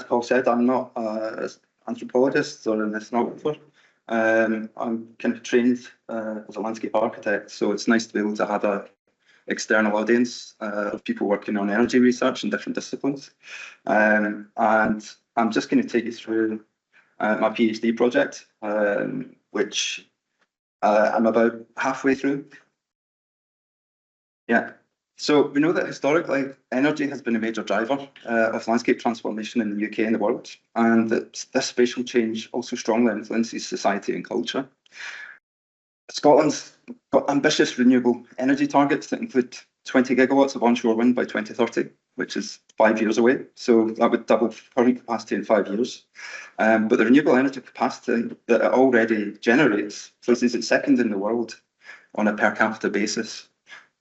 Paul said, I'm not an anthropologist or an ethnographer. I'm kind of trained as a landscape architect, so it's nice to be able to have a external audience of people working on energy research in different disciplines. And I'm just going to take you through my PhD project, which I'm about halfway through. Yeah. So we know that historically energy has been a major driver of landscape transformation in the UK and the world, and that this spatial change also strongly influences society and culture. Scotland's got ambitious renewable energy targets that include 20 gigawatts of onshore wind by 2030, which is 5 years away. So that would double current capacity in 5 years. But the renewable energy capacity that it already generates places it second in the world on a per capita basis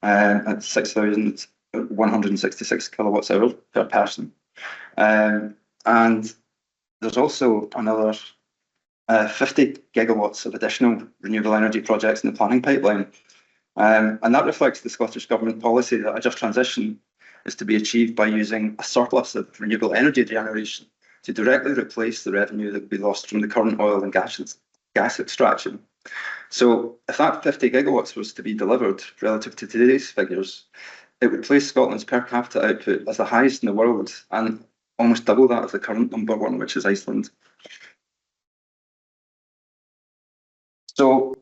at 6,166 kilowatts hour per person. And there's also another 50 gigawatts of additional renewable energy projects in the planning pipeline. And that reflects the Scottish Government policy that a just transition is to be achieved by using a surplus of renewable energy generation to directly replace the revenue that would be lost from the current oil and gas extraction. So if that 50 gigawatts was to be delivered relative to today's figures, it would place Scotland's per capita output as the highest in the world and almost double that of the current number one, which is Iceland. So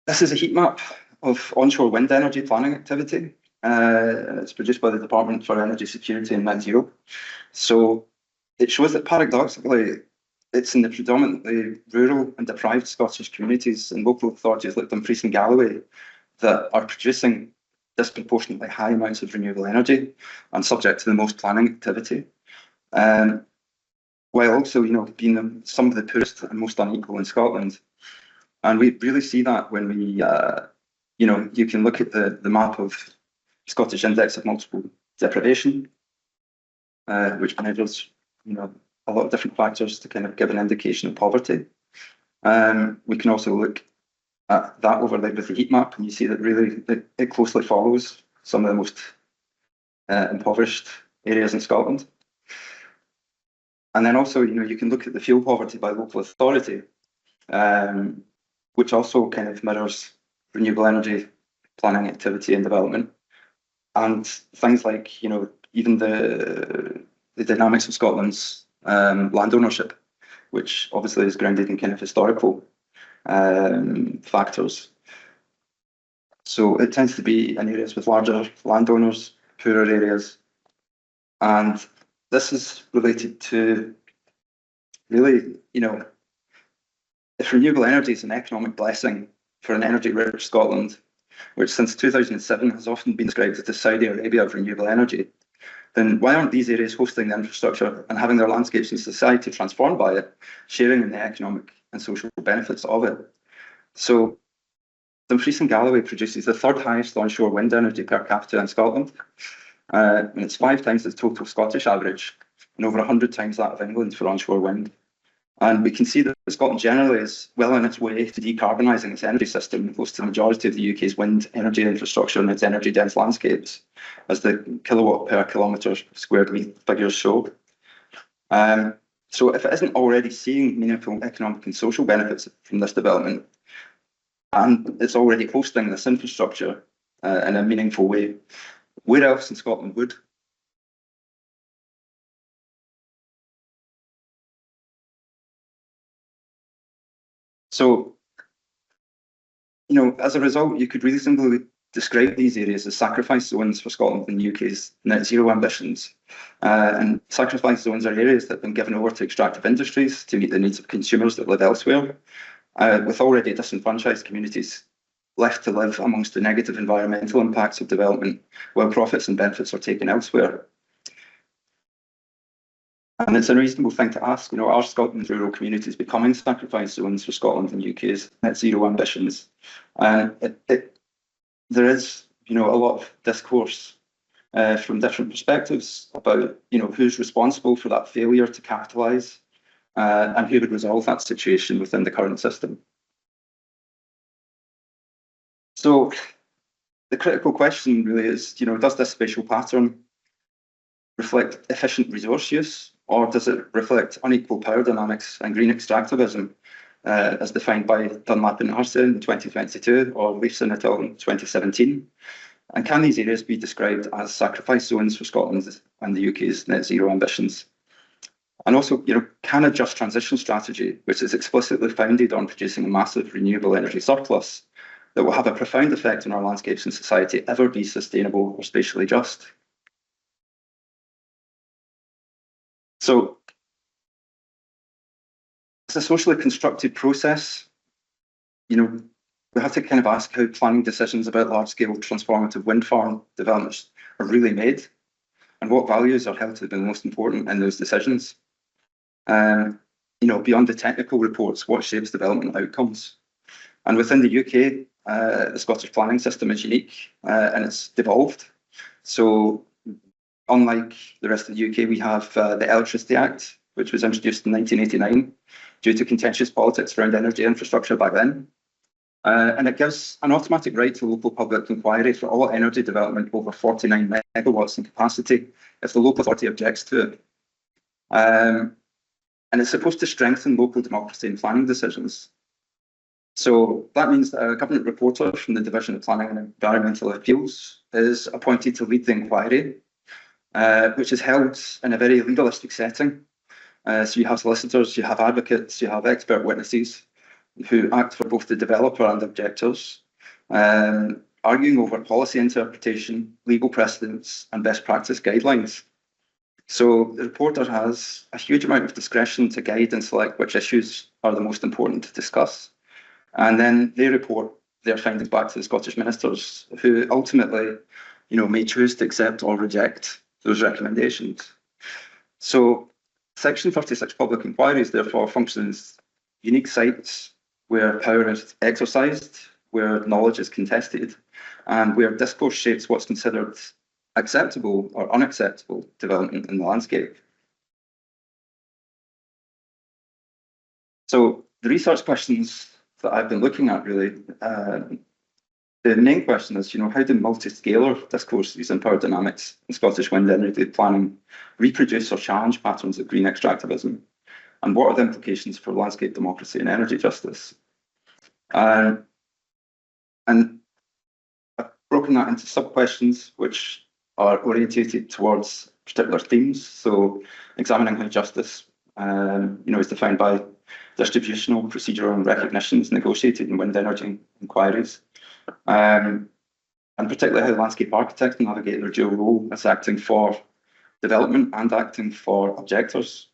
this is a heat map of onshore wind energy planning activity. It's produced by the Department for Energy Security and Net Zero. So it shows that paradoxically, it's in the predominantly rural and deprived Scottish communities and local authorities like Dumfries and Galloway that are producing disproportionately high amounts of renewable energy and subject to the most planning activity. While also, being some of the poorest and most unequal in Scotland. And we really see that when we, you can look at the map of Scottish Index of Multiple Deprivation, which measures, a lot of different factors to kind of give an indication of poverty. We can also look at that overlaid with the heat map, and you see that really it closely follows some of the most impoverished areas in Scotland. And then also, you can look at the fuel poverty by local authority, which also kind of mirrors renewable energy planning activity and development. And things like, even the dynamics of Scotland's land ownership, which obviously is grounded in kind of historical factors. So it tends to be in areas with larger landowners, poorer areas. And this is related to really, if renewable energy is an economic blessing for an energy-rich Scotland, which since 2007 has often been described as the Saudi Arabia of renewable energy, then why aren't these areas hosting the infrastructure and having their landscapes and society transformed by it, sharing in the economic and social benefits of it? So Dumfries and Galloway produces the third highest onshore wind energy per capita in Scotland, and it's 5 times the total Scottish average and over 100 times that of England for onshore wind. And we can see that Scotland generally is well on its way to decarbonising its energy system, close to the majority of the UK's wind energy infrastructure and its energy-dense landscapes, as the kilowatt per kilometre squared figures show. So if it isn't already seeing meaningful economic and social benefits from this development, and it's already hosting this infrastructure in a meaningful way, where else in Scotland would? So, as a result, you could really simply describe these areas as sacrifice zones for Scotland and the UK's net zero ambitions. And sacrifice zones are areas that have been given over to extractive industries to meet the needs of consumers that live elsewhere, with already disenfranchised communities left to live amongst the negative environmental impacts of development, while profits and benefits are taken elsewhere. And it's a reasonable thing to ask, are Scotland's rural communities becoming sacrifice zones for Scotland and UK's net zero ambitions? And there is, a lot of discourse from different perspectives about, who's responsible for that failure to capitalise and who would resolve that situation within the current system. So the critical question really is, does this spatial pattern reflect efficient resource use, Or does it reflect unequal power dynamics and green extractivism, as defined by Dunlap and Arce in 2022, or Leifson et al. In 2017? And can these areas be described as sacrifice zones for Scotland and the UK's net zero ambitions? And also, can a just transition strategy, which is explicitly founded on producing a massive renewable energy surplus that will have a profound effect on our landscapes and society, ever be sustainable or spatially just? So, it's a socially constructed process. We have to kind of ask how planning decisions about large-scale transformative wind farm developments are really made, and what values are held to be the most important in those decisions. Beyond the technical reports, what shapes development outcomes? And within the UK, the Scottish planning system is unique and it's devolved. So unlike the rest of the UK, we have the Electricity Act, which was introduced in 1989 due to contentious politics around energy infrastructure back then. And it gives an automatic right to local public inquiry for all energy development over 49 megawatts in capacity if the local authority objects to it. And it's supposed to strengthen local democracy in planning decisions. So that means that a government reporter from the Division of Planning and Environmental Appeals is appointed to lead the inquiry, which is held in a very legalistic setting. So you have solicitors, you have advocates, you have expert witnesses who act for both the developer and objectors, arguing over policy interpretation, legal precedents, and best practice guidelines. So the reporter has a huge amount of discretion to guide and select which issues are the most important to discuss. And then they report their findings back to the Scottish ministers, who ultimately, may choose to accept or reject those recommendations. So Section 36 public inquiries therefore functions unique sites where power is exercised, where knowledge is contested, and where discourse shapes what's considered acceptable or unacceptable development in the landscape. So the research questions that I've been looking at really, the main question is, how do multi-scalar discourses in power dynamics and Scottish wind energy planning reproduce or challenge patterns of green extractivism? And what are the implications for landscape democracy and energy justice? And I've broken that into sub-questions, which are orientated towards particular themes. So examining how justice, is defined by distributional, procedural, and recognitions negotiated in wind energy inquiries. And particularly how landscape architects navigate their dual role as acting for development and acting for objectors,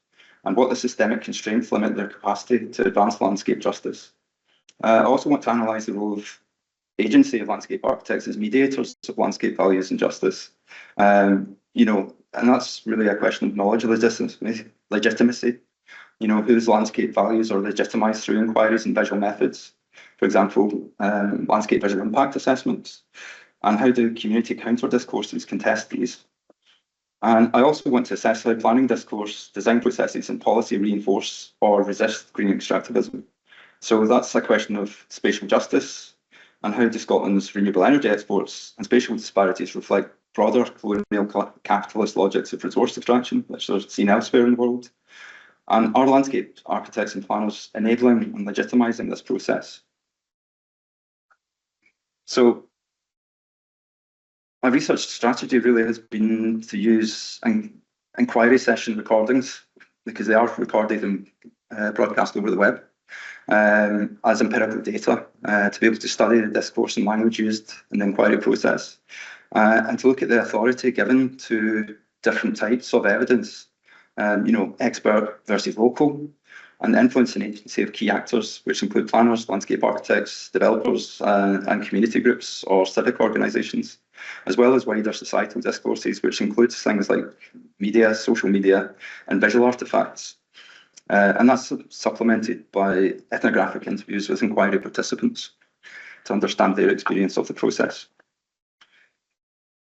and what the systemic constraints limit their capacity to advance landscape justice. I also want to analyse the role of agency of landscape architects as mediators of landscape values and justice. And that's really a question of knowledge legitimacy. Whose landscape values are legitimised through inquiries and visual methods, for example, landscape visual impact assessments, and how do community counter discourses contest these? And I also want to assess how planning discourse, design processes, and policy reinforce or resist green extractivism. So that's a question of spatial justice, and how do Scotland's renewable energy exports and spatial disparities reflect broader colonial capitalist logics of resource extraction, which are seen elsewhere in the world? And are landscape architects and planners enabling and legitimising this process? So my research strategy really has been to use inquiry session recordings, because they are recorded and broadcast over the web, as empirical data, to be able to study the discourse and language used in the inquiry process, and to look at the authority given to different types of evidence, expert versus local, and the influence and agency of key actors, which include planners, landscape architects, developers, and community groups or civic organisations, as well as wider societal discourses, which includes things like media, social media, and visual artefacts. And that's supplemented by ethnographic interviews with inquiry participants to understand their experience of the process.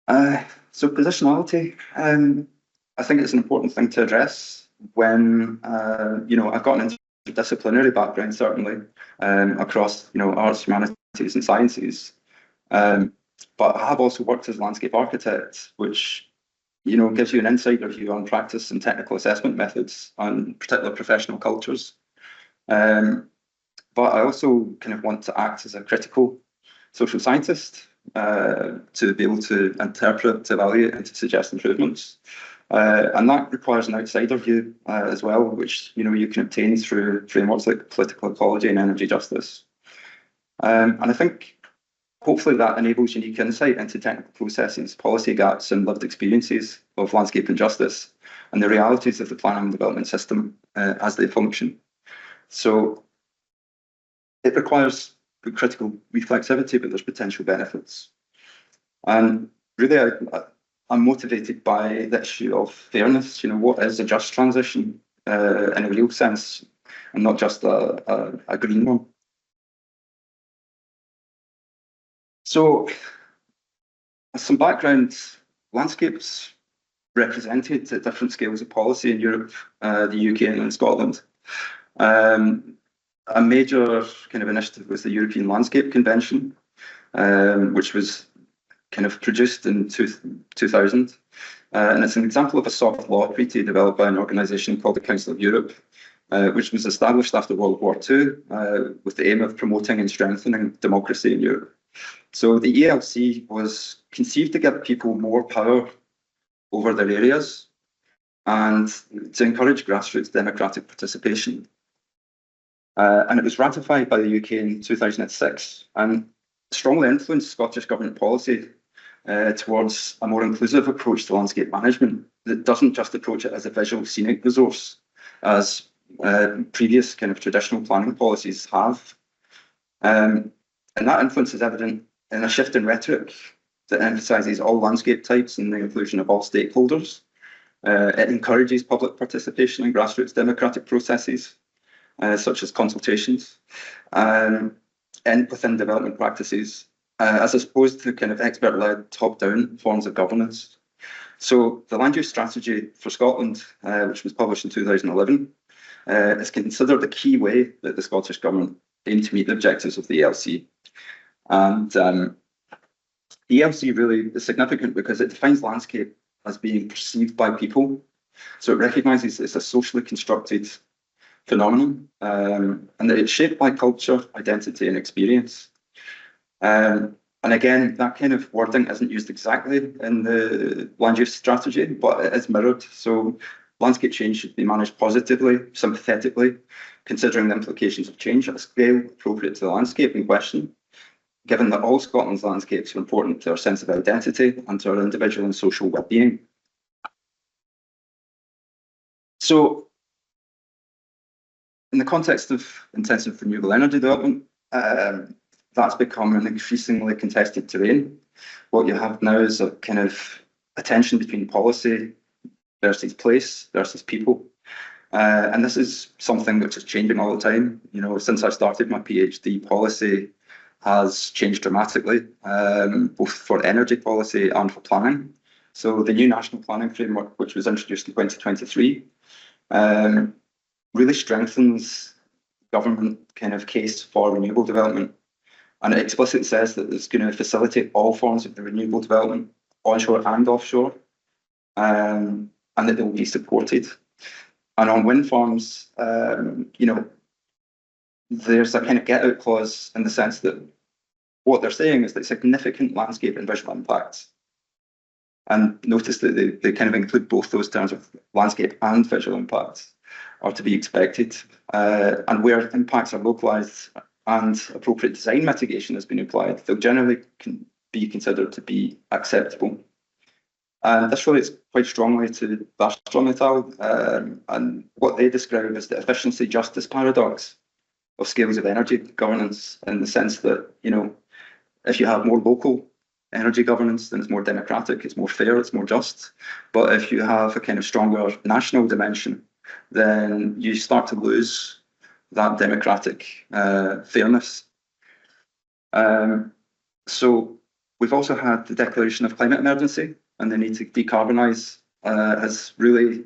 So positionality, I think it's an important thing to address when, I've got an interdisciplinary background, certainly, across, arts, humanities, and sciences. But I have also worked as a landscape architect, which gives you an insider view on practice and technical assessment methods on particular professional cultures. But I also kind of want to act as a critical social scientist to be able to interpret, to evaluate, and to suggest improvements. And that requires an outsider view as well, which you can obtain through frameworks like political ecology and energy justice. And I think hopefully that enables unique insight into technical processes, policy gaps, and lived experiences of landscape and justice, and the realities of the planning and development system as they function. So it requires critical reflexivity, but there's potential benefits. And really, I'm motivated by the issue of fairness. What is a just transition in a real sense, and not just a green one? So, some background: landscapes represented at different scales of policy in Europe, the UK, and in Scotland. A major kind of initiative was the European Landscape Convention, which was kind of produced in 2000. And it's an example of a soft law treaty developed by an organisation called the Council of Europe, which was established after World War II with the aim of promoting and strengthening democracy in Europe. So the ELC was conceived to give people more power over their areas and to encourage grassroots democratic participation. And it was ratified by the UK in 2006 and strongly influenced Scottish Government policy towards a more inclusive approach to landscape management that doesn't just approach it as a visual scenic resource, as previous kind of traditional planning policies have. And that influence is evident in a shift in rhetoric that emphasises all landscape types and the inclusion of all stakeholders. It encourages public participation in grassroots democratic processes, such as consultations, and within development practices, as opposed to kind of expert-led top-down forms of governance. So the land use strategy for Scotland, which was published in 2011, is considered a key way that the Scottish Government aimed to meet the objectives of the ELC. And the ELC really is significant because it defines landscape as being perceived by people. So it recognises it's a socially constructed phenomenon, and that it's shaped by culture, identity, and experience. And again, that kind of wording isn't used exactly in the land use strategy, but it is mirrored. So landscape change should be managed positively, sympathetically, considering the implications of change at a scale appropriate to the landscape in question, given that all Scotland's landscapes are important to our sense of identity and to our individual and social well-being. So, in the context of intensive renewable energy development, that's become an increasingly contested terrain. What you have now is a kind of a tension between policy versus place versus people. And this is something which is changing all the time. Since I started my PhD, policy has changed dramatically, both for energy policy and for planning. So the new National Planning Framework, which was introduced in 2023, really strengthens government kind of case for renewable development. And it explicitly says that it's going to facilitate all forms of the renewable development, onshore and offshore, and that they will be supported. And on wind farms, there's a kind of get-out clause in the sense that what they're saying is that significant landscape and visual impacts. And notice that they kind of include both those terms of landscape and visual impacts are to be expected. And where impacts are localised and appropriate design mitigation has been applied, they'll generally be considered to be acceptable. And this relates quite strongly to Bastrommetal and what they describe as the efficiency justice paradox of scales of energy governance, in the sense that, if you have more local energy governance, then it's more democratic, it's more fair, it's more just. But if you have a kind of stronger national dimension, then you start to lose that democratic fairness. So we've also had the declaration of climate emergency, and the need to decarbonise has really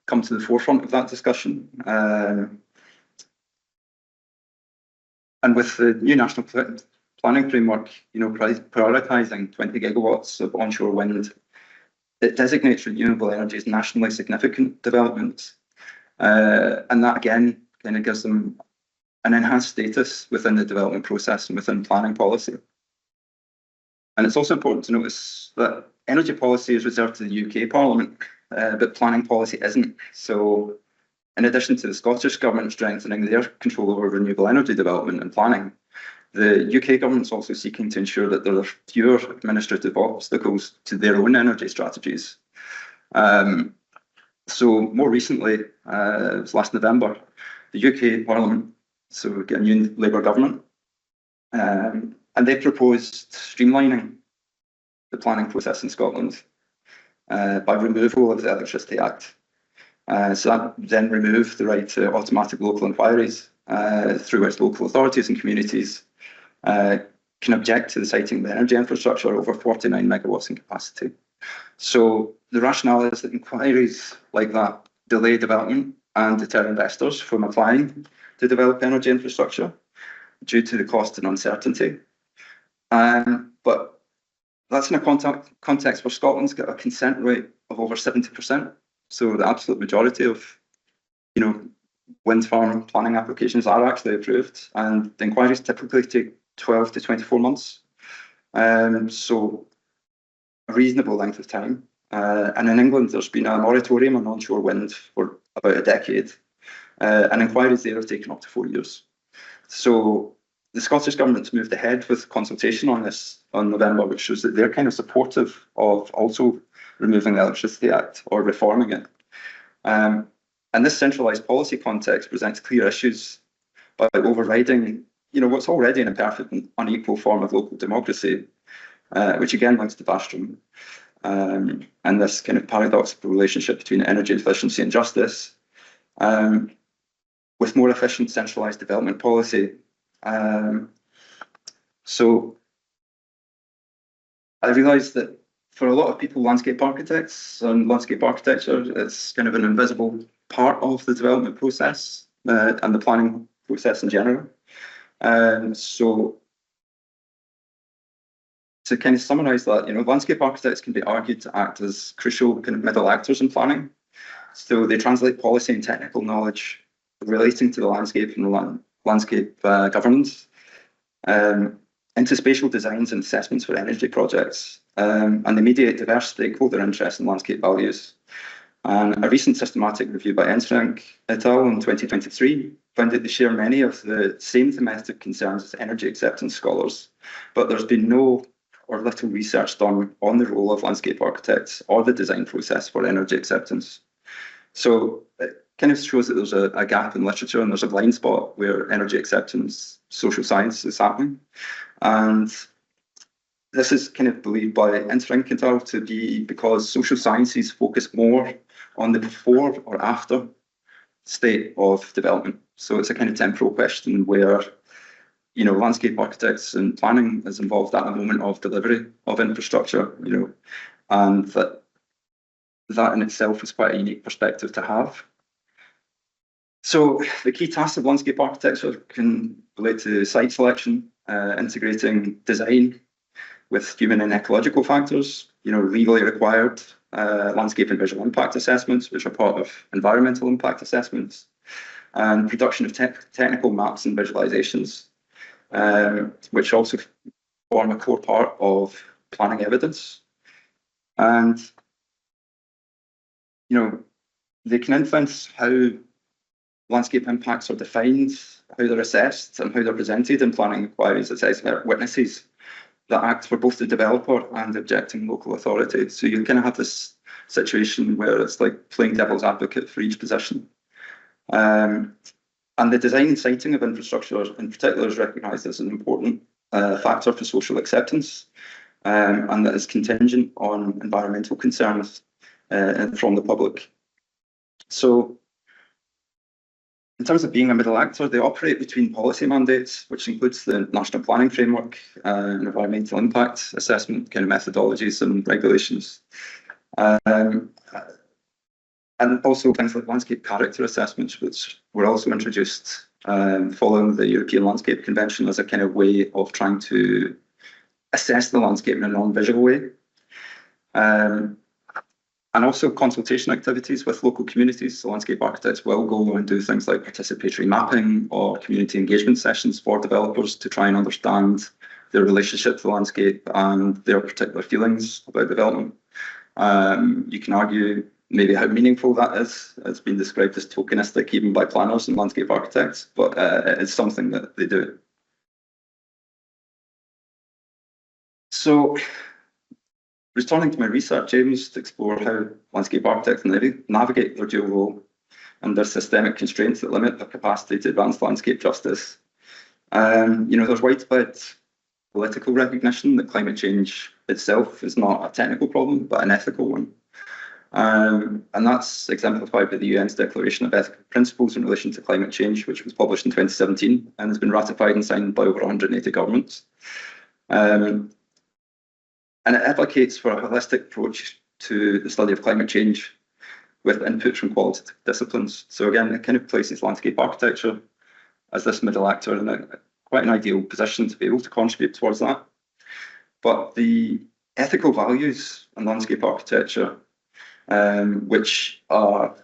come to the forefront of that discussion. And with the new national planning framework, prioritising 20 gigawatts of onshore wind it designates renewable energy as nationally significant developments. And that again kind of gives them an enhanced status within the development process and within planning policy. And it's also important to notice that energy policy is reserved to the UK Parliament, but planning policy isn't. So in addition to the Scottish Government strengthening their control over renewable energy development and planning, the UK Government is also seeking to ensure that there are fewer administrative obstacles to their own energy strategies. So more recently, it was last November, the UK Parliament, so we get a new Labour government, and they proposed streamlining the planning process in Scotland by removal of the Electricity Act. So that then removed the right to automatic local inquiries through which local authorities and communities can object to the siting of the energy infrastructure over 49 megawatts in capacity. So the rationale is that inquiries like that delay development and deter investors from applying to develop energy infrastructure due to the cost and uncertainty. But that's in a context where Scotland's got a consent rate of over 70%. So the absolute majority of, wind farm planning applications are actually approved, and the inquiries typically take 12 to 24 months. So a reasonable length of time. And in England, there's been a moratorium on onshore wind for about a decade, and inquiries there have taken up to 4 years. So the Scottish Government's moved ahead with consultation on this on November, which shows that they're kind of supportive of also removing the Electricity Act or reforming it. And this centralised policy context presents clear issues by overriding, what's already an imperfect and unequal form of local democracy, which again links to Bastrom, and this kind of paradoxical relationship between energy efficiency and justice, with more efficient centralised development policy. So I realise that for a lot of people, landscape architects and landscape architecture is kind of an invisible part of the development process and the planning process in general. So to kind of summarise that, landscape architects can be argued to act as crucial kind of middle actors in planning. So they translate policy and technical knowledge relating to the landscape and landscape governance into spatial designs and assessments for energy projects, and they mediate diverse stakeholder interests and landscape values. And a recent systematic review by Enstrank et al. In 2023 found that they share many of the same thematic concerns as energy acceptance scholars, but there's been no or little research done on the role of landscape architects or the design process for energy acceptance. So it kind of shows that there's a gap in literature and there's a blind spot where energy acceptance social science is happening. And this is kind of believed by Enstrank et al. To be because social sciences focus more on the before or after state of development. So it's a kind of temporal question where, landscape architects and planning is involved at the moment of delivery of infrastructure, and that in itself is quite a unique perspective to have. So the key tasks of landscape architecture can relate to site selection, integrating design with human and ecological factors, legally required landscape and visual impact assessments, which are part of environmental impact assessments, and production of technical maps and visualizations, which also form a core part of planning evidence. And, they can influence how landscape impacts are defined, how they're assessed, and how they're presented in planning inquiries as expert witnesses that act for both the developer and the objecting local authority. So you kind of have this situation where it's like playing devil's advocate for each position. And the design and siting of infrastructure in particular is recognised as an important factor for social acceptance, and that is contingent on environmental concerns from the public. So in terms of being a middle actor, they operate between policy mandates, which includes the National Planning Framework, environmental impact assessment kind of methodologies and regulations, and also things like landscape character assessments, which were also introduced following the European Landscape Convention as a kind of way of trying to assess the landscape in a non-visual way. And also consultation activities with local communities. So landscape architects will go and do things like participatory mapping or community engagement sessions for developers to try and understand their relationship to the landscape and their particular feelings about development. You can argue maybe how meaningful that is. It's been described as tokenistic even by planners and landscape architects, but it's something that they do. So, returning to my research aims to explore how landscape architects navigate their dual role and their systemic constraints that limit their capacity to advance landscape justice. There's widespread political recognition that climate change itself is not a technical problem, but an ethical one. And that's exemplified by the UN's Declaration of Ethical Principles in relation to climate change, which was published in 2017 and has been ratified and signed by over 180 governments. And it advocates for a holistic approach to the study of climate change with input from qualitative disciplines. So again, it kind of places landscape architecture as this middle actor in quite an ideal position to be able to contribute towards that. But the ethical values in landscape architecture, which are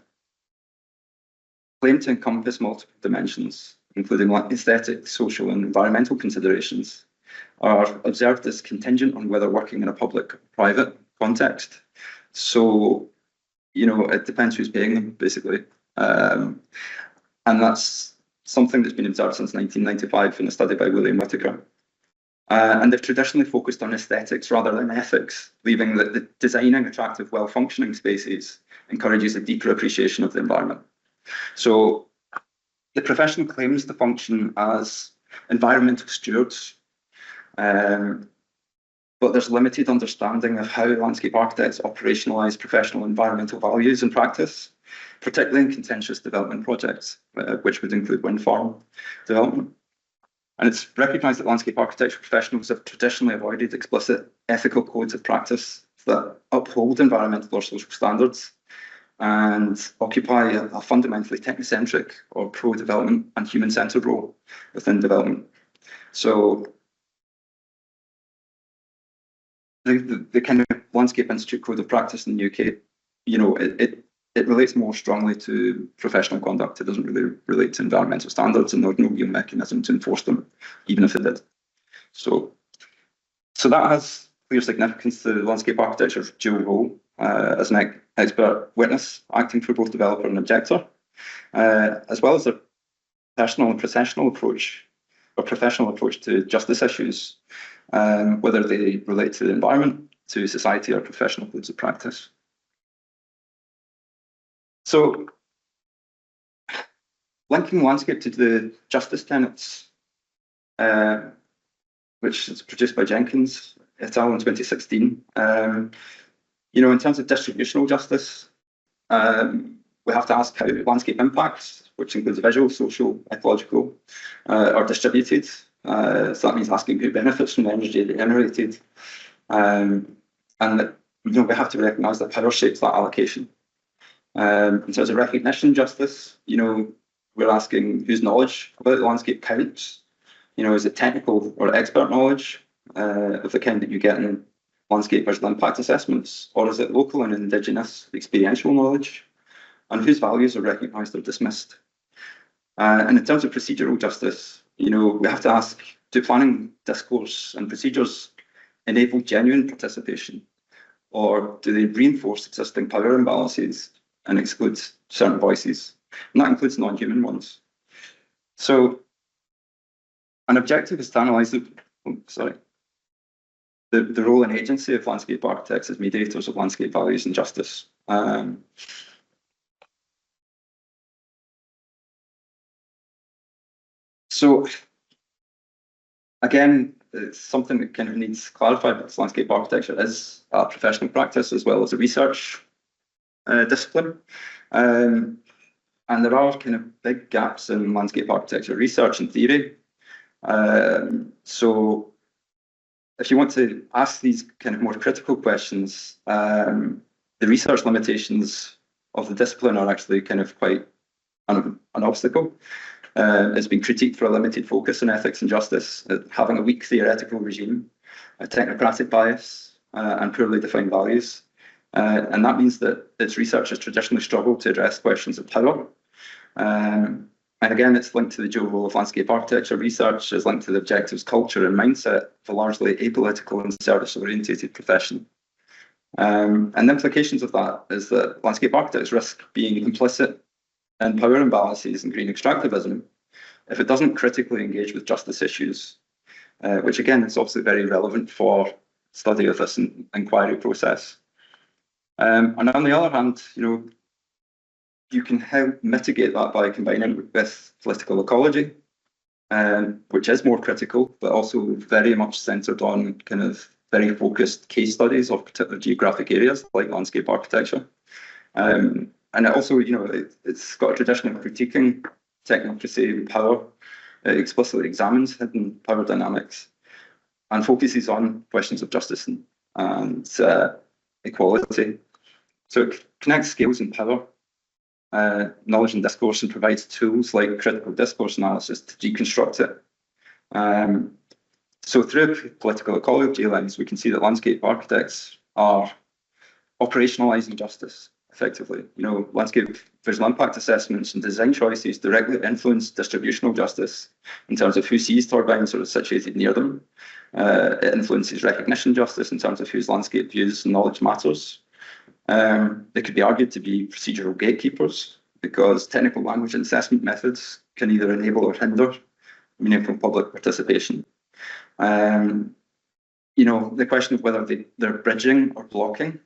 claimed to encompass multiple dimensions, including aesthetic, social, and environmental considerations, are observed as contingent on whether working in a public or private context. So, it depends who's paying them, basically. And that's something that's been observed since 1995 in a study by William Whitaker. And they've traditionally focused on aesthetics rather than ethics, believing that the designing attractive, well-functioning spaces encourages a deeper appreciation of the environment. So the profession claims to function as environmental stewards, but there's limited understanding of how landscape architects operationalise professional environmental values in practice, particularly in contentious development projects, which would include wind farm development. And it's recognised that landscape architecture professionals have traditionally avoided explicit ethical codes of practice that uphold environmental or social standards and occupy a fundamentally technocentric or pro-development and human-centred role within development. So the kind of Landscape Institute Code of Practice in the UK, it relates more strongly to professional conduct. It doesn't really relate to environmental standards, and there's no real mechanism to enforce them, even if it did. So that has clear significance to landscape architecture's dual role as an expert witness, acting for both developer and objector, as well as their personal and professional approach to justice issues, whether they relate to the environment, to society, or professional codes of practice. So, linking landscape to the justice tenets, which is produced by Jenkins et al. In 2016. In terms of distributional justice, we have to ask how landscape impacts, which includes visual, social, ecological, are distributed. So that means asking who benefits from the energy generated. And we have to recognise that power shapes that allocation. In terms of recognition justice, we're asking whose knowledge about the landscape counts. Is it technical or expert knowledge of the kind that you get in landscape visual impact assessments, or is it local and indigenous experiential knowledge? And whose values are recognised or dismissed? And in terms of procedural justice, we have to ask, do planning discourse and procedures enable genuine participation, or do they reinforce existing power imbalances and exclude certain voices? And that includes non-human ones. So an objective is to analyse the role and agency of landscape architects as mediators of landscape values and justice. So again, it's something that kind of needs clarified, because landscape architecture is a professional practice as well as a research discipline. And there are kind of big gaps in landscape architecture research and theory. So if you want to ask these kind of more critical questions, the research limitations of the discipline are actually kind of quite an obstacle. It's been critiqued for a limited focus on ethics and justice, having a weak theoretical regime, a technocratic bias, and poorly defined values. And that means that its research has traditionally struggled to address questions of power. And again, it's linked to the dual role of landscape architecture research, is linked to the objectives, culture, and mindset of a largely apolitical and service-orientated profession. And the implications of that is that landscape architects risk being implicit in power imbalances and green extractivism if it doesn't critically engage with justice issues, which again is obviously very relevant for study of this inquiry process. And on the other hand, you can help mitigate that by combining it with political ecology, which is more critical, but also very much centred on kind of very focused case studies of particular geographic areas like landscape architecture. And it also, it's got a tradition of critiquing technocracy and power. It explicitly examines hidden power dynamics and focuses on questions of justice and equality. So it connects skills and power, knowledge and discourse, and provides tools like critical discourse analysis to deconstruct it. So through political ecology lens, we can see that landscape architects are operationalising justice effectively. Landscape visual impact assessments and design choices directly influence distributional justice in terms of who sees turbines or is situated near them. It influences recognition justice in terms of whose landscape views and knowledge matters. They could be argued to be procedural gatekeepers because technical language and assessment methods can either enable or hinder meaningful public participation. The question of whether they're bridging or blocking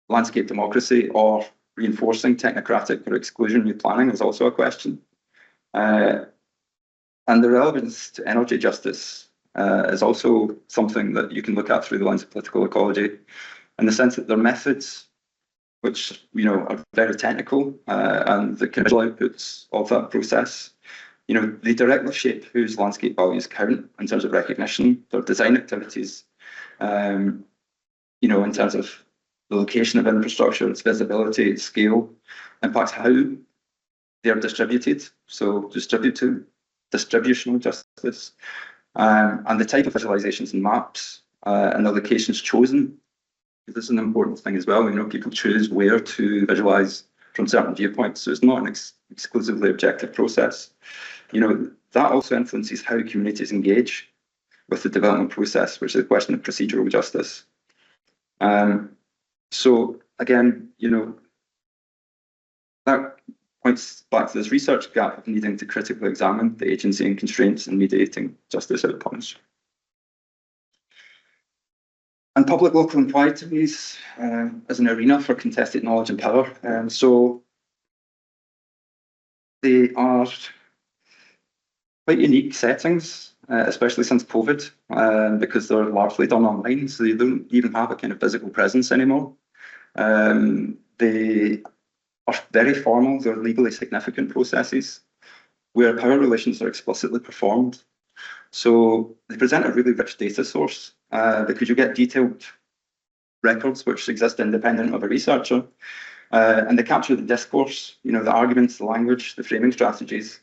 landscape democracy or reinforcing technocratic or exclusionary planning is also a question. And the relevance to energy justice is also something that you can look at through the lens of political ecology, in the sense that their methods, which are very technical, and the visual outputs of that process, they directly shape whose landscape values count in terms of recognition, their design activities, in terms of the location of infrastructure, its visibility, its scale, impacts how they are distributed. So distributional justice, and the type of visualizations and maps, and the locations chosen. This is an important thing as well. People choose where to visualize from certain viewpoints, so it's not an exclusively objective process. That also influences how communities engage with the development process, which is a question of procedural justice. So again, that points back to this research gap of needing to critically examine the agency and constraints in mediating justice outcomes. And public local inquiries as an arena for contested knowledge and power. So they are quite unique settings, especially since COVID, because they're largely done online, so they don't even have a kind of physical presence anymore. They are very formal, they're legally significant processes where power relations are explicitly performed. So they present a really rich data source because you get detailed records which exist independent of a researcher, and they capture the discourse, the arguments, the language, the framing strategies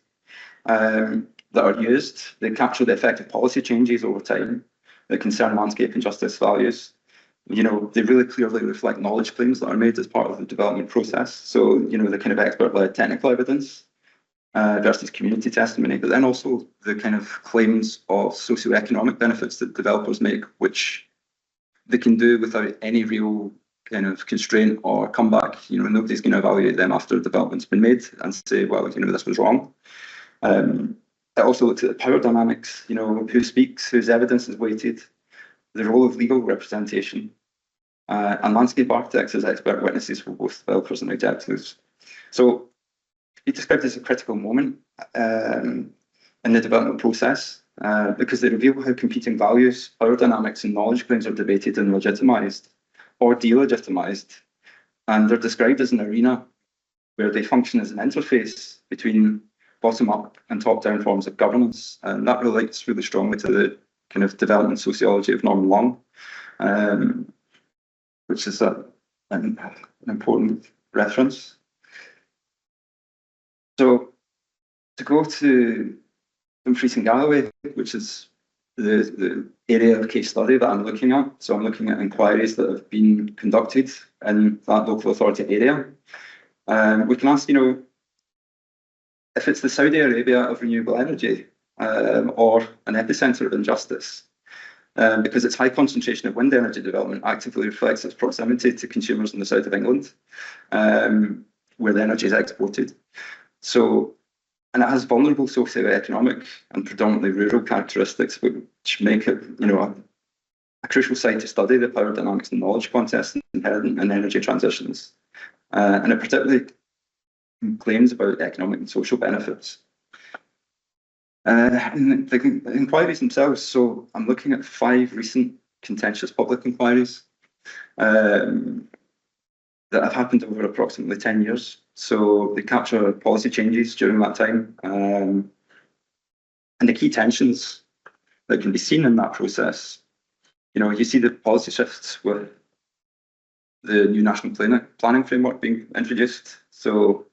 that are used. They capture the effect of policy changes over time that concern landscape and justice values. They really clearly reflect knowledge claims that are made as part of the development process. So, the kind of expert-led technical evidence versus community testimony, but then also the kind of claims of socioeconomic benefits that developers make, which they can do without any real kind of constraint or comeback. Nobody's going to evaluate them after development's been made and say, well, this was wrong. It also looks at the power dynamics, who speaks, whose evidence is weighted, the role of legal representation, and landscape architects as expert witnesses for both developers and executives. So he described this as a critical moment in the development process because they reveal how competing values, power dynamics, and knowledge claims are debated and legitimised or delegitimised, and they're described as an arena where they function as an interface between bottom-up and top-down forms of governance, and that relates really strongly to the kind of development sociology of Norman Long, which is an important reference. So to go to Dumfries and Galloway, which is the area of case study that I'm looking at. So I'm looking at inquiries that have been conducted in that local authority area. We can ask, if it's the Saudi Arabia of renewable energy, or an epicenter of injustice, because its high concentration of wind energy development actively reflects its proximity to consumers in the south of England, where the energy is exported. So, and it has vulnerable socio-economic and predominantly rural characteristics, which make it, a crucial site to study the power dynamics and knowledge contests inherent in energy transitions. And it particularly claims about economic and social benefits. And the inquiries themselves, so I'm looking at 5 recent contentious public inquiries that have happened over approximately 10 years. So they capture policy changes during that time, and the key tensions that can be seen in that process. You see the policy shifts with the new national planning framework being introduced. So,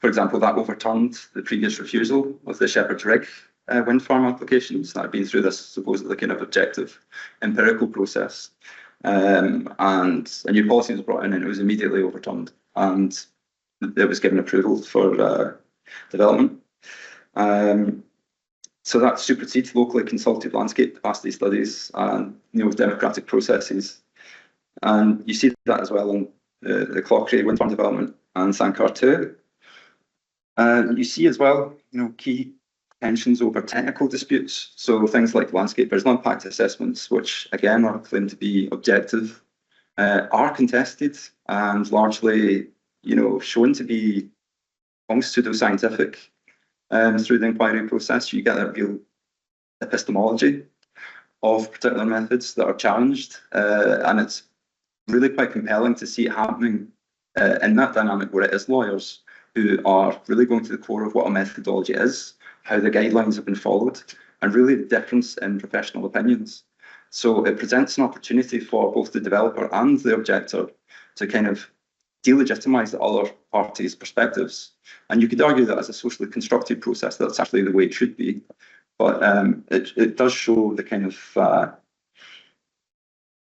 for example, that overturned the previous refusal of the Shepherd's Rig wind farm applications that had been through this supposedly kind of objective empirical process. And a new policy was brought in and it was immediately overturned. And it was given approval for development. So that supersedes locally consulted landscape capacity studies and democratic processes. And you see that as well in the Clockery wind farm development and Sankar 2. You see as well, key tensions over technical disputes. So things like landscape visual impact assessments, which again are claimed to be objective, are contested and largely, shown to be almost pseudoscientific. Through the inquiry process, you get a real epistemology of particular methods that are challenged, and it's really quite compelling to see it happening in that dynamic where it is lawyers who are really going to the core of what a methodology is, how the guidelines have been followed, and really the difference in professional opinions. So it presents an opportunity for both the developer and the objector to kind of delegitimize the other party's perspectives. And you could argue that as a socially constructed process, that's actually the way it should be. But it does show the kind of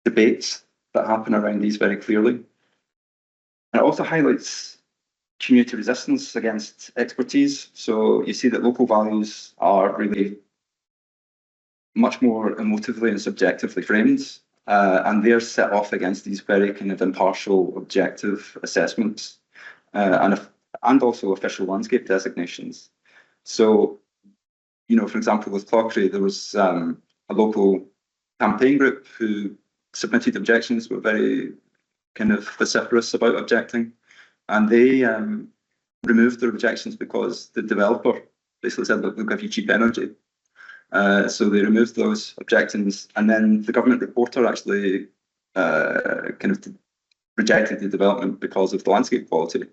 debates that happen around these very clearly. And it also highlights community resistance against expertise. So you see that local values are really much more emotively and subjectively framed, and they're set off against these very kind of impartial, objective assessments, and also official landscape designations. So, for example, with Clockery, there was a local campaign group who submitted objections, were very kind of vociferous about objecting, and they removed their objections because the developer basically said, look, we'll give you cheap energy. So they removed those objections, and then the government reporter actually kind of rejected the development because of the landscape quality.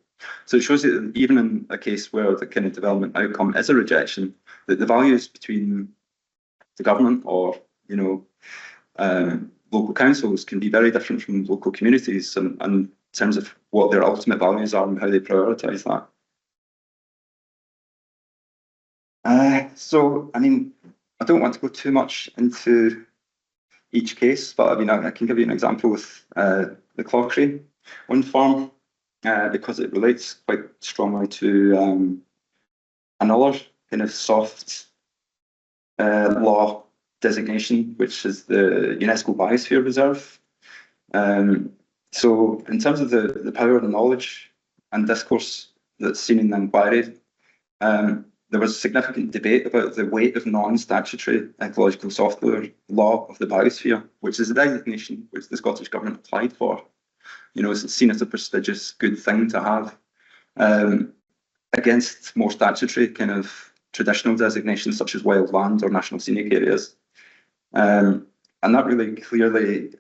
So it shows you that even in a case where the kind of development outcome is a rejection, that the values between the government or local councils can be very different from local communities, and in terms of what their ultimate values are and how they prioritise that. So, I mean, I don't want to go too much into each case, but I mean, I can give you an example with the Clockery wind farm, because it relates quite strongly to another kind of soft law designation, which is the UNESCO Biosphere Reserve. So in terms of the power of knowledge and discourse that's seen in the inquiry, there was significant debate about the weight of non-statutory ecological software law of the biosphere, which is a designation which the Scottish Government applied for. It's seen as a prestigious, good thing to have, against more statutory kind of traditional designations such as wild land or national scenic areas. And that really clearly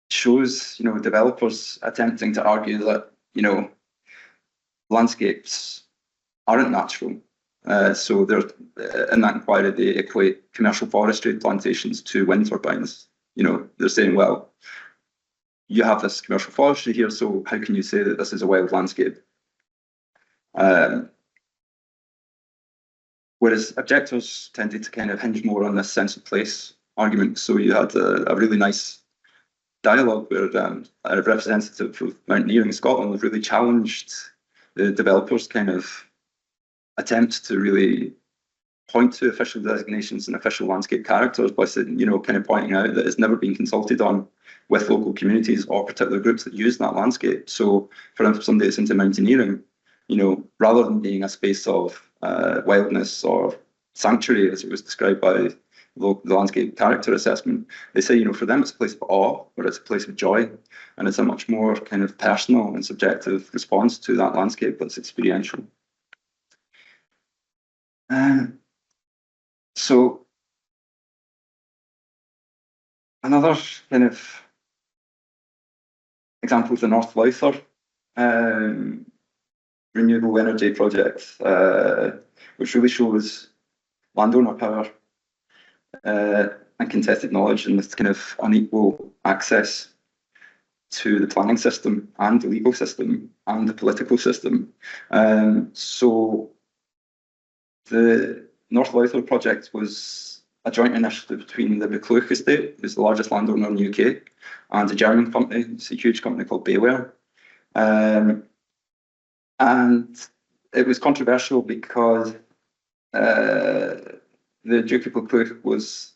shows, developers attempting to argue that, landscapes aren't natural. So they're in that inquiry, they equate commercial forestry plantations to wind turbines. They're saying, well, you have this commercial forestry here, so how can you say that this is a wild landscape? Whereas objectors tended to kind of hinge more on this sense of place argument. So you had a really nice dialogue where a representative of Mountaineering in Scotland really challenged the developers' kind of attempts to really point to official designations and official landscape characters by saying, kind of pointing out that it's never been consulted on with local communities or particular groups that use that landscape. So for instance, somebody that's into mountaineering, rather than being a space of wildness or sanctuary, as it was described by the landscape character assessment, they say, for them it's a place of awe, or it's a place of joy, and it's a much more kind of personal and subjective response to that landscape that's experiential. So another kind of example is the North Lowther renewable energy project, which really shows landowner power and contested knowledge and this kind of unequal access to the planning system and the legal system and the political system. So the North Lowther project was a joint initiative between the Buccleuch estate, who's the largest landowner in the UK, and a German company. It's a huge company called Bayware. And it was controversial because the Duke of Buccleuch was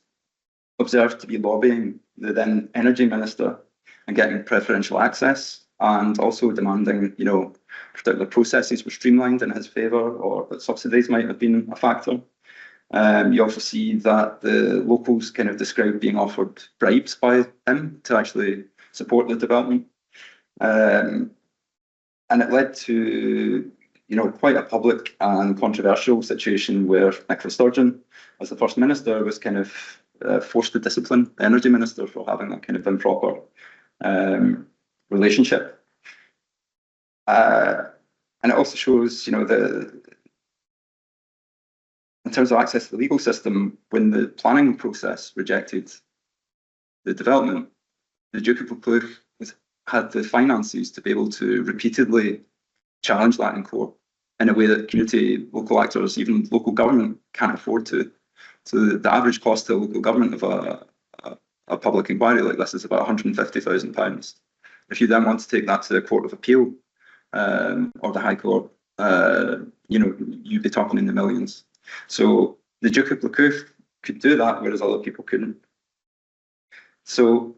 observed to be lobbying the then energy minister and getting preferential access, and also demanding, particular processes were streamlined in his favour, or that subsidies might have been a factor. You also see that the locals kind of described being offered bribes by him to actually support the development. And it led to, quite a public and controversial situation where Nicola Sturgeon, as the First Minister, was kind of forced to discipline the Energy Minister for having that kind of improper relationship. And it also shows, in terms of access to the legal system, when the planning process rejected the development, the Duke of Buccleuch had the finances to be able to repeatedly challenge that in court in a way that community, local actors, even local government can't afford to. So the average cost to local government of a public inquiry like this is about £150,000. If you then want to take that to the Court of Appeal or the High Court, you'd be talking in the millions. So the Duke of Buccleuch could do that, whereas other people couldn't. So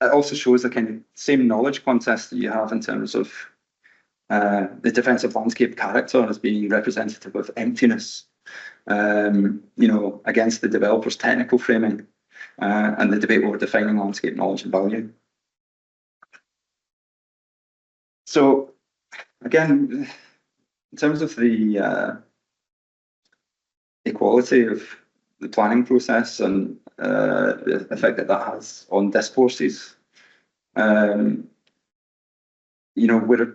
it also shows the kind of same knowledge contest that you have in terms of the defensive landscape character as being representative of emptiness, against the developer's technical framing and the debate over defining landscape knowledge and value. So again, in terms of the equality of the planning process and the effect that has on discourses, where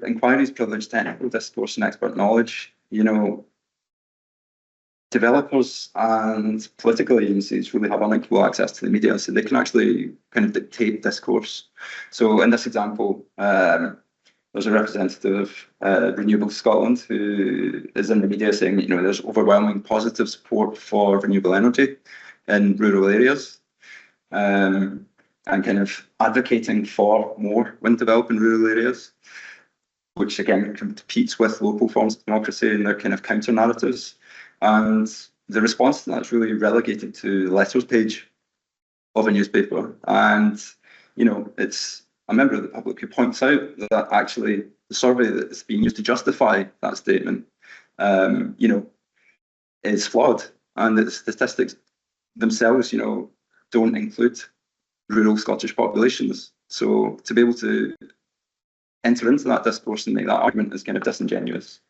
inquiries privilege technical discourse and expert knowledge, developers and political agencies really have unequal access to the media, so they can actually kind of dictate discourse. So in this example, there's a representative of Renewable Scotland who is in the media saying, there's overwhelming positive support for renewable energy in rural areas, and kind of advocating for more wind development in rural areas, which again competes with local forms of democracy and their kind of counter narratives. And the response to that is really relegated to the letters page of a newspaper. And, it's a member of the public who points out that actually the survey that is being used to justify that statement, is flawed. And the statistics themselves, don't include rural Scottish populations. So to be able to enter into that discourse and make that argument is kind of disingenuous.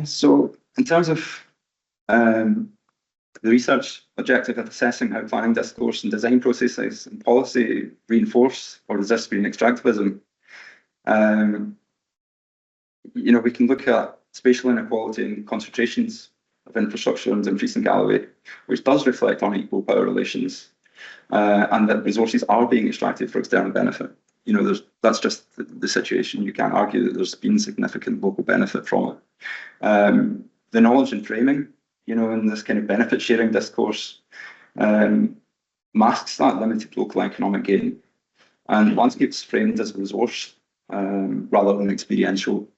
So in terms of the research objective of assessing how planning discourse and design processes and policy reinforce or resist green extractivism, we can look at spatial inequality and concentrations of infrastructure in Dumfries and Galloway, which does reflect unequal power relations, and that resources are being extracted for external benefit. that's just the situation. You can't argue that there's been significant local benefit from it. The knowledge and framing, in this kind of benefit sharing discourse, masks that limited local economic gain, and landscapes framed as a resource rather than experiential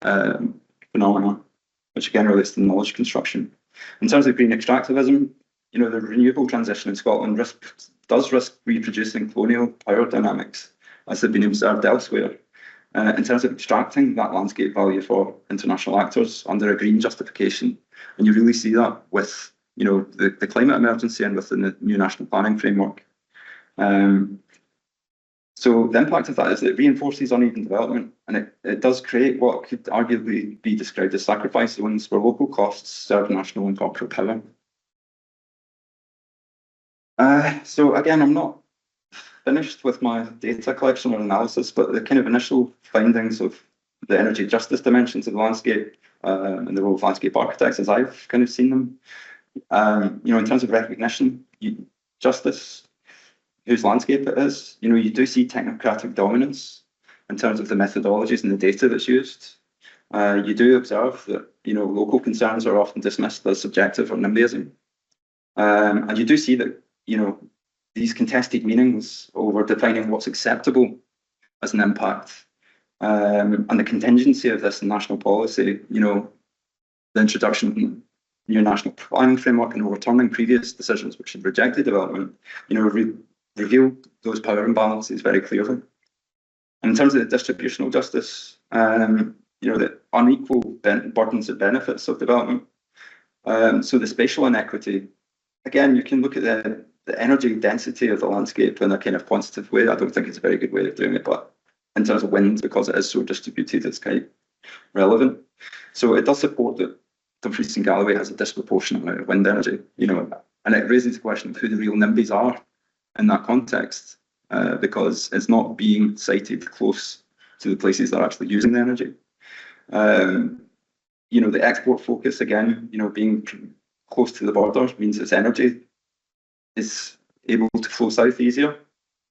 phenomena, which again relates to knowledge construction. In terms of green extractivism, the renewable transition in Scotland does risk reproducing colonial power dynamics as they've been observed elsewhere. In terms of extracting that landscape value for international actors under a green justification, and you really see that with the climate emergency and within the new national planning framework. So the impact of that is that it reinforces uneven development, and it does create what could arguably be described as sacrifice zones where local costs serve national and corporate power. So again, I'm not finished with my data collection or analysis, but the kind of initial findings of the energy justice dimensions of the landscape and the role of landscape architects as I've kind of seen them. In terms of recognition, justice, whose landscape it is, you do see technocratic dominance in terms of the methodologies and the data that's used. You do observe that, local concerns are often dismissed as subjective or NIMBYism. And you do see that, these contested meanings over defining what's acceptable as an impact and the contingency of this in national policy, the introduction of the new national planning framework and overturning previous decisions which had rejected development, reveal those power imbalances very clearly. And in terms of the distributional justice, the unequal burdens and benefits of development. So the spatial inequity, again, you can look at the energy density of the landscape in a kind of quantitative way. I don't think it's a very good way of doing it, but in terms of wind, because it is so distributed, it's quite relevant. So it does support that Dumfries and Galloway has a disproportionate amount of wind energy, and it raises the question of who the real NIMBYs are in that context, because it's not being sited close to the places that are actually using the energy. The export focus, again, being close to the border means its energy is able to flow south easier.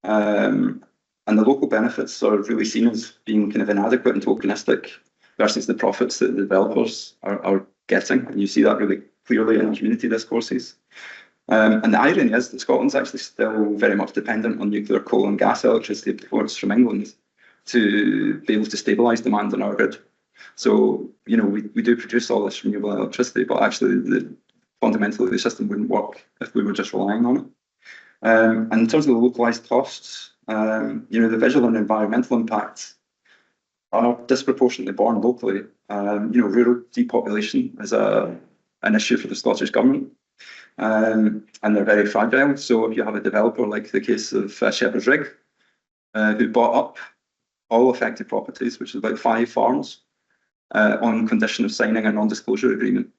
And the local benefits are really seen as being kind of inadequate and tokenistic versus the profits that the developers are getting. And you see that really clearly in community discourses. And the irony is that Scotland's actually still very much dependent on nuclear, coal and gas electricity imports from England to be able to stabilise demand on our grid. So, we do produce all this renewable electricity, but actually fundamentally the system wouldn't work if we were just relying on it. And in terms of the localised costs, the visual and environmental impacts are disproportionately borne locally. Rural depopulation is an issue for the Scottish Government. And they're very fragile. So if you have a developer like the case of Shepherd's Rig, who bought up all affected properties, which is about 5 farms, on condition of signing a non-disclosure agreement.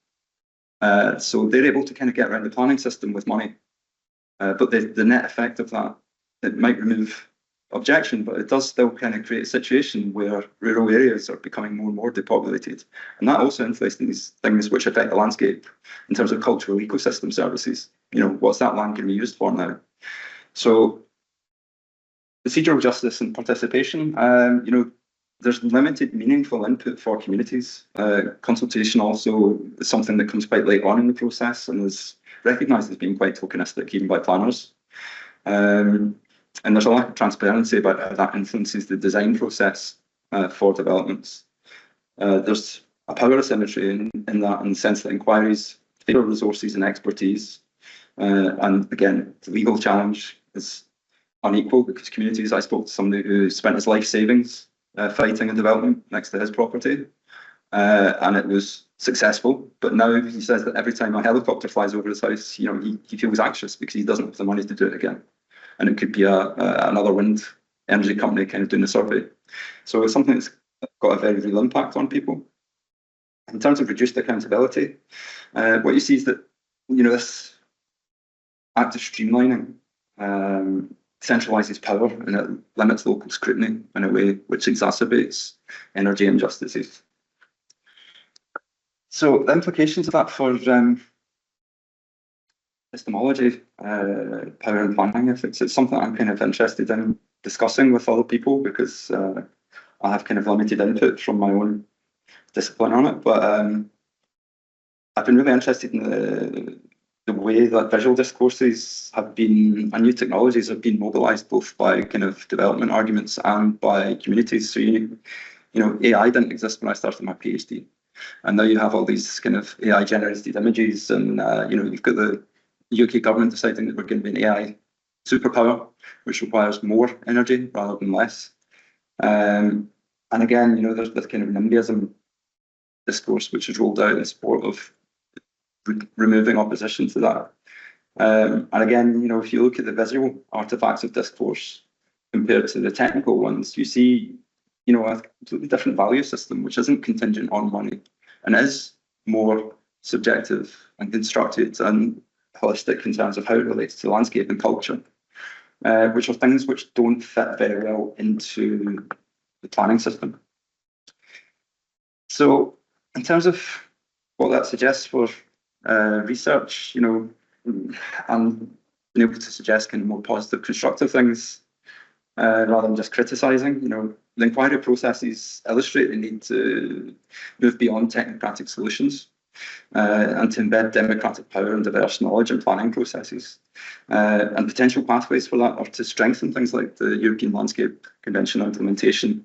So they're able to kind of get around the planning system with money. But the net effect of that, it might remove objection, but it does still kind of create a situation where rural areas are becoming more and more depopulated. And that also influences things which affect the landscape in terms of cultural ecosystem services. What's that land going to be used for now? So procedural justice and participation, there's limited meaningful input for communities. Consultation also is something that comes quite late on in the process and is recognised as being quite tokenistic even by planners. And there's a lack of transparency about how that influences the design process for developments. There's a power asymmetry in the sense that inquiries favour resources and expertise. And again, the legal challenge is unequal because communities, I spoke to somebody who spent his life savings fighting a development next to his property, and it was successful. But now he says that every time a helicopter flies over his house, he feels anxious because he doesn't have the money to do it again. And it could be another wind energy company kind of doing a survey. So it's something that's got a very real impact on people. In terms of reduced accountability, what you see is that this act of streamlining centralises power and it limits local scrutiny in a way which exacerbates energy injustices. So the implications of that for epistemology, power and planning ethics, it's something I'm kind of interested in discussing with other people because I have kind of limited input from my own discipline on it. But I've been really interested in the way that visual discourses have been, and new technologies have been mobilised both by kind of development arguments and by communities. So you know, AI didn't exist when I started my PhD, and now you have all these kind of AI generated images, and you know, you've got the UK government deciding that we're going to be an AI superpower, which requires more energy rather than less. And again, you know, there's this kind of NIMBYism discourse which is rolled out in support of removing opposition to that. And again, you know, if you look at the visual artifacts of discourse compared to the technical ones, you see, you know, a completely different value system, which isn't contingent on money and is more subjective and constructed and holistic in terms of how it relates to landscape and culture, which are things which don't fit very well into the planning system. So in terms of what that suggests for research, you know, and being able to suggest kind of more positive, constructive things rather than just criticising, you know, the inquiry processes illustrate the need to move beyond technocratic solutions and to embed democratic power and diverse knowledge in planning processes. And potential pathways for that are to strengthen things like the European Landscape Convention implementation,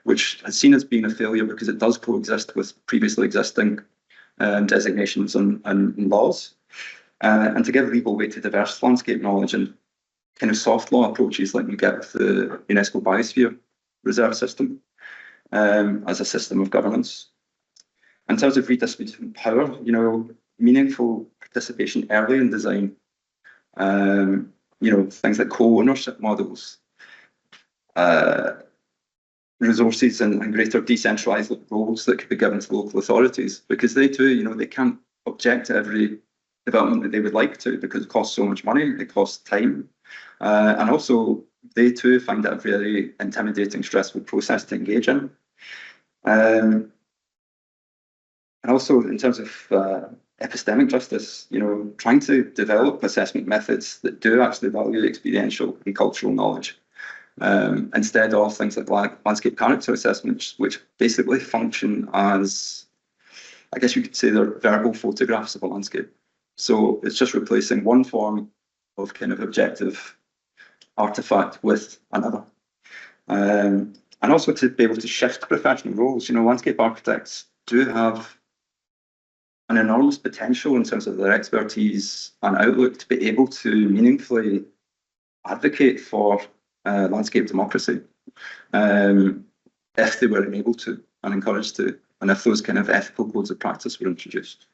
which is seen as being a failure because it does coexist with previously existing designations and laws, and to give legal weight to diverse landscape knowledge and kind of soft law approaches like you get with the UNESCO Biosphere Reserve System as a system of governance. In terms of redistributing power, you know, meaningful participation early in design, you know, things like co-ownership models, resources and greater decentralised roles that could be given to local authorities, because they too, you know, they can't object to every development that they would like to because it costs so much money, it costs time, and also they too find it a very intimidating, stressful process to engage in. And also in terms of epistemic justice, you know, trying to develop assessment methods that do actually value experiential and cultural knowledge, instead of things like landscape character assessments, which basically function as, I guess you could say, they're verbal photographs of a landscape. So it's just replacing one form of kind of objective artifact with another. And also to be able to shift professional roles. You know, landscape architects do have an enormous potential in terms of their expertise and outlook to be able to meaningfully advocate for landscape democracy, if they were enabled to and encouraged to, and if those kind of ethical codes of practice were introduced.